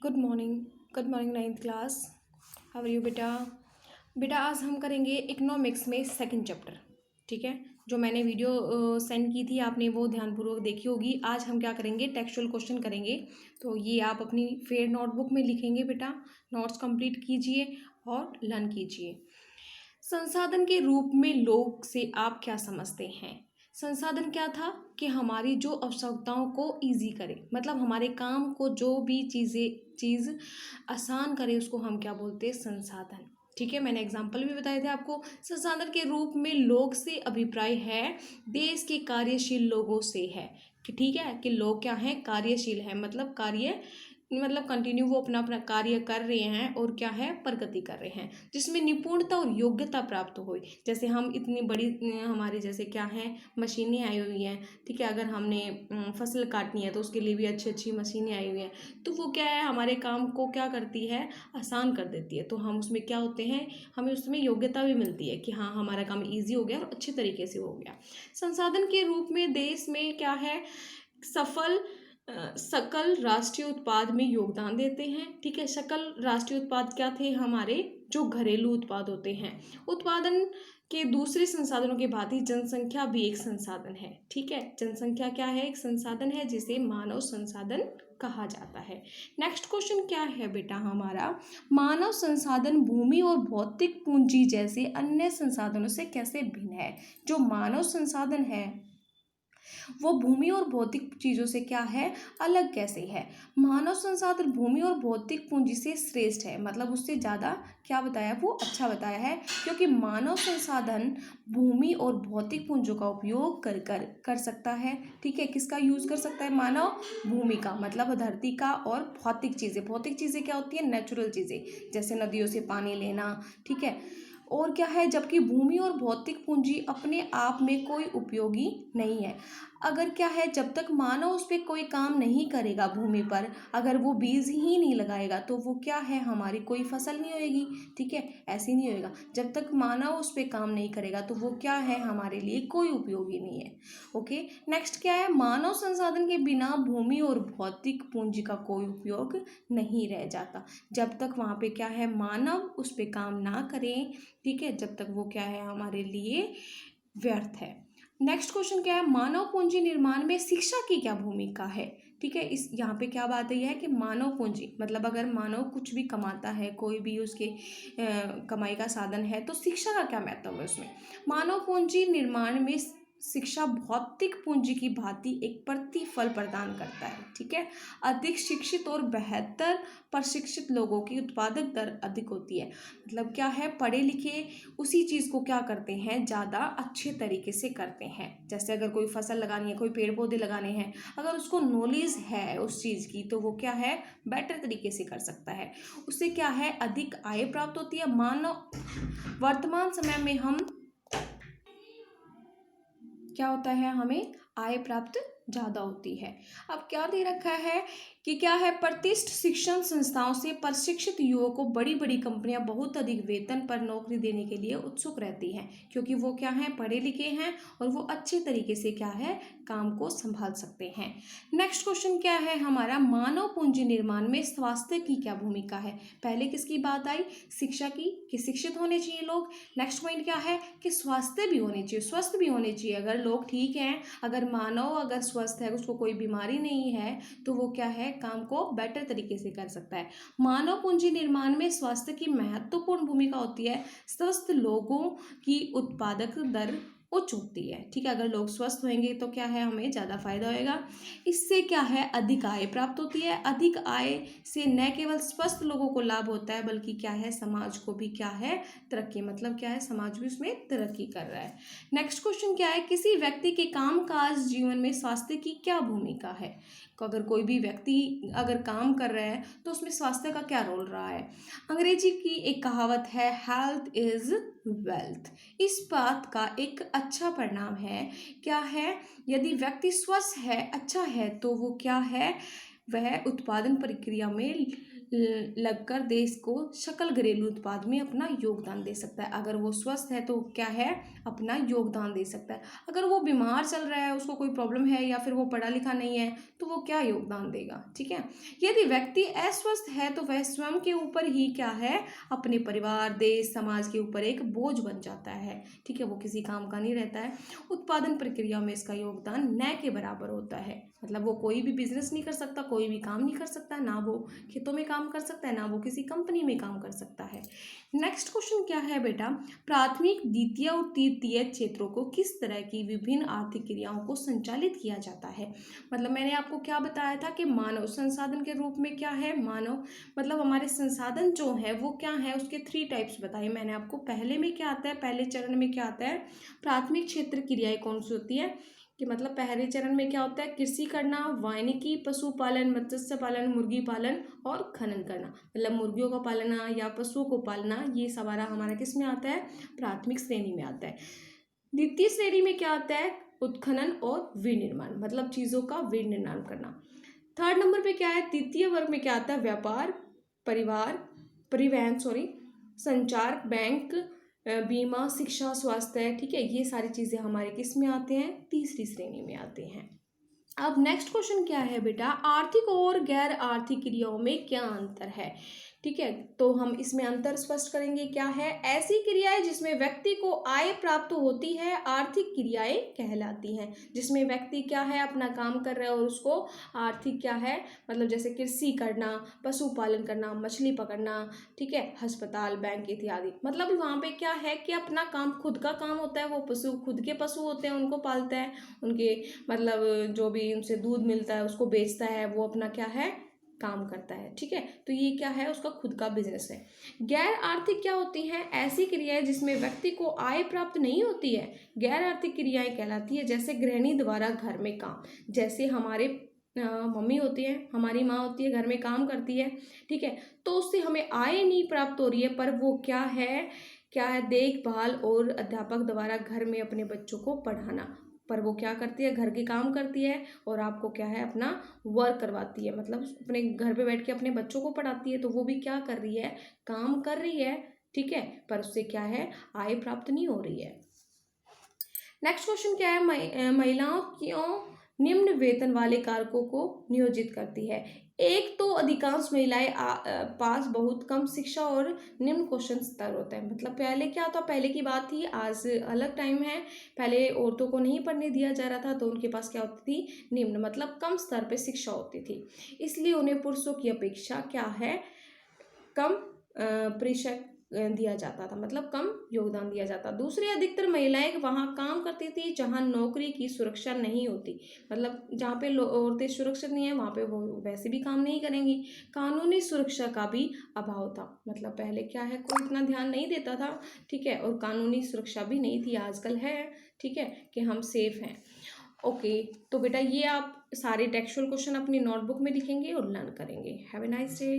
Good morning. Good morning ninth class. How are you बेटा? बेटा आज हम करेंगे इकोनॉमिक्स में सेकंड चैप्टर। ठीक है, जो मैंने वीडियो सेंड की थी आपने वो ध्यानपूर्वक देखी होगी। आज हम क्या करेंगे, टेक्सचुअल क्वेश्चन करेंगे। तो ये आप अपनी फेयर नोटबुक में लिखेंगे बेटा। नोट्स कंप्लीट कीजिए और लर्न कीजिए। संसाधन के रूप में लोग से आप क्या समझते हैं? संसाधन क्या था कि हमारी जो आवश्यकताओं को इजी करे, मतलब हमारे काम को जो भी चीज़ आसान करे, उसको हम क्या बोलते हैं? संसाधन। ठीक है, मैंने एग्जाम्पल भी बताए थे आपको। संसाधन के रूप में लोग से अभिप्राय है देश के कार्यशील लोगों से है कि ठीक है कि लोग क्या हैं? कार्यशील है, मतलब कंटिन्यू वो अपना अपना कार्य कर रहे हैं और क्या है? प्रगति कर रहे हैं, जिसमें निपुणता और योग्यता प्राप्त हो। जैसे हम इतनी बड़ी हमारे जैसे क्या है? मशीनें आई हुई हैं। ठीक है, अगर हमने फसल काटनी है तो उसके लिए भी अच्छी अच्छी मशीनें आई हुई हैं। तो वो क्या है? हमारे काम को क्या करती है? आसान कर देती है। तो हम उसमें क्या होते हैं? हमें उसमें योग्यता भी मिलती है कि हाँ हमारा काम ईजी हो गया और अच्छे तरीके से हो गया। संसाधन के रूप में देश में क्या है? सकल राष्ट्रीय उत्पाद में योगदान देते हैं। ठीक है, सकल राष्ट्रीय उत्पाद क्या थे? हमारे जो घरेलू उत्पाद होते हैं। उत्पादन के दूसरे संसाधनों के भांति जनसंख्या भी एक संसाधन है। ठीक है, जनसंख्या क्या है? एक संसाधन है जिसे मानव संसाधन कहा जाता है। नेक्स्ट क्वेश्चन क्या है बेटा हमारा? मानव संसाधन भूमि और भौतिक पूंजी जैसे अन्य संसाधनों से कैसे भिन्न है? जो मानव संसाधन है वो भूमि और भौतिक चीज़ों से क्या है? अलग कैसे है? मानव संसाधन भूमि और भौतिक पूंजी से श्रेष्ठ है, मतलब उससे ज़्यादा क्या बताया? वो अच्छा बताया है, क्योंकि मानव संसाधन भूमि और भौतिक पूंजों का उपयोग कर सकता है। ठीक है, किसका यूज़ कर सकता है? मानव भूमि का, मतलब धरती का, और भौतिक चीज़ें क्या होती है? नेचुरल चीज़ें, जैसे नदियों से पानी लेना। ठीक है, और क्या है? जबकि भूमि और भौतिक पूंजी अपने आप में कोई उपयोगी नहीं है। अगर क्या है? जब तक मानव उस पर कोई काम नहीं करेगा भूमि पर, अगर वो बीज ही नहीं लगाएगा तो वो क्या है? हमारी कोई फसल नहीं होएगी। ठीक है, ऐसे नहीं होएगा। जब तक मानव उस पर काम नहीं करेगा तो वो क्या है? हमारे लिए कोई उपयोगी नहीं है। ओके, नेक्स्ट क्या है? मानव संसाधन के बिना भूमि और भौतिक पूंजी का कोई उपयोग नहीं रह जाता। जब तक वहाँ पे क्या है? मानव उस पर काम ना करें, ठीक है, जब तक वो क्या है? हमारे लिए व्यर्थ है। नेक्स्ट क्वेश्चन क्या है? मानव पूंजी निर्माण में शिक्षा की क्या भूमिका है? ठीक है, इस यहाँ पे क्या बात है कि मानव पूंजी, मतलब अगर मानव कुछ भी कमाता है, कोई भी उसके कमाई का साधन है, तो शिक्षा का क्या महत्व है उसमें? मानव पूंजी निर्माण में शिक्षा भौतिक पूंजी की भांति एक प्रतिफल प्रदान करता है। ठीक है, अधिक शिक्षित और बेहतर प्रशिक्षित लोगों की उत्पादक दर अधिक होती है। मतलब क्या है? पढ़े लिखे उसी चीज़ को क्या करते हैं? ज़्यादा अच्छे तरीके से करते हैं। जैसे अगर कोई फसल लगानी है, कोई पेड़ पौधे लगाने हैं, अगर उसको नॉलेज है उस चीज़ की, तो वो क्या है? बेटर तरीके से कर सकता है। उससे क्या है? अधिक आय प्राप्त होती है। वर्तमान समय में हम क्या होता है? हमें आय प्राप्त ज़्यादा होती है। अब क्या दे रखा है कि क्या है? प्रतिष्ठित शिक्षण संस्थाओं से प्रशिक्षित युवाओं को बड़ी बड़ी कंपनियां बहुत अधिक वेतन पर नौकरी देने के लिए उत्सुक रहती हैं, क्योंकि वो क्या है? पढ़े लिखे हैं और वो अच्छे तरीके से क्या है? काम को संभाल सकते हैं। नेक्स्ट क्वेश्चन क्या है हमारा? मानव पूंजी निर्माण में स्वास्थ्य की क्या भूमिका है? पहले किसकी बात आई? शिक्षा की, कि शिक्षित होने चाहिए लोग। नेक्स्ट पॉइंट क्या है? कि स्वास्थ्य भी होने चाहिए, स्वस्थ भी होने चाहिए। अगर लोग ठीक हैं, अगर मानव अगर स्वस्थ है, उसको कोई बीमारी नहीं है, तो वो क्या है? काम को बेटर तरीके से कर सकता है। मानव पूंजी निर्माण में स्वास्थ्य की महत्वपूर्ण भूमिका होती है। स्वस्थ लोगों की उत्पादक दर उच्च होती है। ठीक है, अगर लोग स्वस्थ होंगे तो क्या है? हमें ज़्यादा फायदा होएगा। इससे क्या है? अधिक आय प्राप्त होती है। अधिक आय से न केवल स्वस्थ लोगों को लाभ होता है, बल्कि क्या है? समाज को भी क्या है? तरक्की, मतलब क्या है? समाज भी उसमें तरक्की कर रहा है। नेक्स्ट क्वेश्चन क्या है? किसी व्यक्ति के कामकाज जीवन में स्वास्थ्य की क्या भूमिका है? तो अगर कोई भी व्यक्ति अगर काम कर रहा है तो उसमें स्वास्थ्य का क्या रोल रहा है? अंग्रेजी की एक कहावत है, हेल्थ इज वेल्थ। इस बात का एक अच्छा परिणाम है क्या है? यदि व्यक्ति स्वस्थ है, अच्छा है, तो वो क्या है? वह उत्पादन प्रक्रिया में लगकर देश को सकल घरेलू उत्पाद में अपना योगदान दे सकता है। अगर वो स्वस्थ है तो क्या है, अपना योगदान दे सकता है। अगर वो बीमार चल रहा है, उसको कोई प्रॉब्लम है या फिर वो पढ़ा लिखा नहीं है, तो वो क्या योगदान देगा, ठीक है। यदि व्यक्ति अस्वस्थ है तो वह स्वयं के ऊपर ही क्या है, अपने परिवार, देश, समाज के ऊपर एक बोझ बन जाता है, ठीक है, वो किसी काम का नहीं रहता है। उत्पादन प्रक्रिया में इसका योगदान न के बराबर होता है। मतलब वो कोई भी बिजनेस नहीं कर सकता, कोई भी काम नहीं कर सकता, ना वो खेतों में काम कर सकता है, ना वो किसी कंपनी में काम कर सकता है। नेक्स्ट क्वेश्चन क्या है बेटा, प्राथमिक, द्वितीय और तृतीय क्षेत्रों को किस तरह की विभिन्न आर्थिक क्रियाओं को संचालित किया जाता है। मतलब मैंने आपको क्या बताया था कि मानव संसाधन के रूप में क्या है, मानव मतलब हमारे संसाधन जो है वो क्या है, उसके 3 टाइप्स बताए मैंने आपको। पहले में क्या आता है, पहले चरण में क्या आता है, प्राथमिक क्षेत्र क्रियाएं कौन सी होती है, कि मतलब पहले चरण में क्या होता है, कृषि करना, वानिकी, पशुपालन, मत्स्य पालन, मुर्गी पालन और खनन करना। मतलब मुर्गियों का पालना या पशुओं को पालना, ये सवारा हमारा किस में आता है, प्राथमिक श्रेणी में आता है। द्वितीय श्रेणी में क्या आता है, उत्खनन और विनिर्माण, मतलब चीजों का विनिर्माण करना। थर्ड नंबर पे क्या है, तृतीय वर्ग में क्या आता है, व्यापार, परिवहन, संचार, बैंक, बीमा, शिक्षा, स्वास्थ्य, ठीक है, ये सारी चीजें हमारे किस में आते हैं, तीसरी श्रेणी में आते हैं। अब नेक्स्ट क्वेश्चन क्या है बेटा, आर्थिक और गैर आर्थिक क्रियाओं में क्या अंतर है, ठीक है। तो हम इसमें अंतर स्पष्ट करेंगे। क्या है, ऐसी क्रियाएं जिसमें व्यक्ति को आय प्राप्त होती है आर्थिक क्रियाएं कहलाती हैं। जिसमें व्यक्ति क्या है, अपना काम कर रहा है और उसको आर्थिक क्या है, मतलब जैसे कृषि करना, पशुपालन करना, मछली पकड़ना, ठीक है, अस्पताल, बैंक इत्यादि। मतलब वहाँ पे क्या है कि अपना काम, खुद का काम होता है, वो पशु, खुद के पशु होते हैं, उनको पालता है, उनके मतलब जो भी उनसे दूध मिलता है उसको बेचता है, वो अपना क्या है, काम करता है, ठीक है। तो ये क्या है, उसका खुद का बिजनेस है। गैर आर्थिक क्या होती हैं, ऐसी क्रियाएं जिसमें व्यक्ति को आय प्राप्त नहीं होती है, गैर आर्थिक क्रियाएं कहलाती है। जैसे गृहिणी द्वारा घर में काम, जैसे हमारे मम्मी होती है, हमारी माँ होती है, घर में काम करती है, ठीक है, तो उससे हमें आय नहीं प्राप्त हो रही है, पर वो क्या है, देखभाल और अध्यापक द्वारा घर में अपने बच्चों को पढ़ाना, पर वो क्या करती है, घर के काम करती है और आपको क्या है, अपना वर्क करवाती है, मतलब अपने घर पे बैठ के अपने बच्चों को पढ़ाती है। तो वो भी क्या कर रही है, काम कर रही है, ठीक है, पर उससे क्या है, आय प्राप्त नहीं हो रही है। नेक्स्ट क्वेश्चन क्या है, महिलाओं क्यों निम्न वेतन वाले कारकों को नियोजित करती है। एक तो अधिकांश महिलाएं पास बहुत कम शिक्षा और निम्न क्वेश्चन स्तर होता है। मतलब पहले क्या था, पहले की बात थी, आज अलग टाइम है। पहले औरतों को नहीं पढ़ने दिया जा रहा था, तो उनके पास क्या होती थी, निम्न मतलब कम स्तर पे शिक्षा होती थी, इसलिए उन्हें पुरुषों की अपेक्षा क्या है, कम प्रतिशत दिया जाता था, मतलब कम योगदान दिया जाता। दूसरी, अधिकतर महिलाएं वहाँ काम करती थी जहाँ नौकरी की सुरक्षा नहीं होती, मतलब जहाँ पे औरतें सुरक्षित नहीं है वहाँ पे वो वैसे भी काम नहीं करेंगी। कानूनी सुरक्षा का भी अभाव था, मतलब पहले क्या है, कोई इतना ध्यान नहीं देता था, ठीक है, और कानूनी सुरक्षा भी नहीं थी, आजकल है, ठीक है, कि हम सेफ हैं। ओके, तो बेटा ये आप सारे टेक्सचुअल क्वेश्चन अपनी नोटबुक में लिखेंगे और लर्न करेंगे। Have a nice day.